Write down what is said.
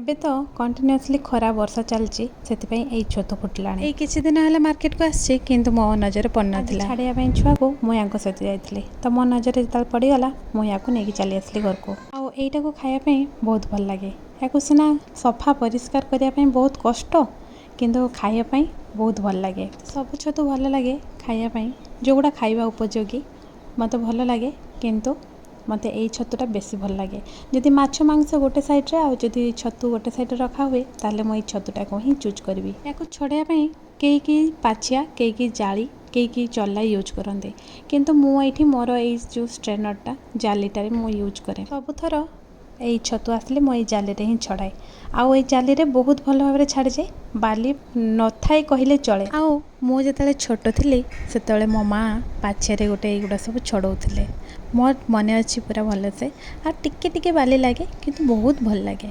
ଏବେ ତ କଣ୍ଟିନ୍ୟୁअसली ଖରା ବର୍ଷା ଚାଲିଛି ସେଥିପାଇଁ ଏଇ ଛତୁ ଫୁଟିଲାଣି। ଏଇ କିଛି ଦିନ ହେଲା ମାର୍କେଟକୁ ଆସିଛି କିନ୍ତୁ ମୋ ନଜରରେ ପଡ଼ିନଥିଲା। ଛାଡ଼ିବା ପାଇଁ ଛୁଆକୁ ମୁଁ ୟାଙ୍କ ସହିତ ଯାଇଥିଲି ତ ମୋ ନଜରରେ ଯେତେବେଳେ ପଡ଼ିଗଲା ମୁଁ ୟାକୁ ନେଇକି ଚାଲି ଆସିଲି ଘରକୁ। ଆଉ ଏଇଟାକୁ ଖାଇବା ପାଇଁ ବହୁତ ଭଲ ଲାଗେ। ୟାକୁ ସିନା ସଫା ପରିଷ୍କାର କରିବା ପାଇଁ ବହୁତ କଷ୍ଟ କିନ୍ତୁ ଖାଇବା ପାଇଁ ବହୁତ ଭଲ ଲାଗେ। ସବୁ ଛତୁ ଭଲ ଲାଗେ ଖାଇବା ପାଇଁ, ଯେଉଁଗୁଡ଼ା ଖାଇବା ଉପଯୋଗୀ ମୋତେ ଭଲ ଲାଗେ, କିନ୍ତୁ ମୋତେ ଏଇ ଛତୁଟା ବେଶୀ ଭଲ ଲାଗେ। ଯଦି ମାଛ ମାଂସ ଗୋଟେ ସାଇଡ଼ରେ ଆଉ ଯଦି ଛତୁ ଗୋଟେ ସାଇଡ଼ରେ ରଖା ହୁଏ ତାହେଲେ ମୁଁ ଏଇ ଛତୁଟାକୁ ହିଁ ଚୁଜ୍ କରିବି। ୟାକୁ ଛଡ଼େଇବା ପାଇଁ କେହି ପାଛିଆ, କେହି ଜାଳି, କେହି ଚଲା ୟୁଜ୍ କରନ୍ତି, କିନ୍ତୁ ମୁଁ ଏଇଠି ମୋର ଏଇ ଯେଉଁ ଷ୍ଟ୍ରେନରଟା ଜାଲିଟାରେ ମୁଁ ୟୁଜ୍ କରେ। ସବୁଥର ଏଇ ଛତୁ ଆସିଲେ ମୁଁ ଏଇ ଜାଲିରେ ହିଁ ଛଡ଼ାଏ। ଆଉ ଏଇ ଜାଲିରେ ବହୁତ ଭଲ ଭାବରେ ଛାଡ଼ିଯାଏ, ବାଲି ନଥାଏ କହିଲେ ଚଳେ। ଆଉ ମୁଁ ଯେତେବେଳେ ଛୋଟ ଥିଲି ସେତେବେଳେ ମୋ ମା ପାଛିଆରେ ଗୋଟେ ଏଇଗୁଡ଼ା ସବୁ ଛଡ଼ଉଥିଲେ। ମୋର ମନେ ଅଛି ପୁରା ଭଲସେ। ଆଉ ଟିକେ ଟିକେ ବାଲି ଲାଗେ କିନ୍ତୁ ବହୁତ ଭଲ ଲାଗେ।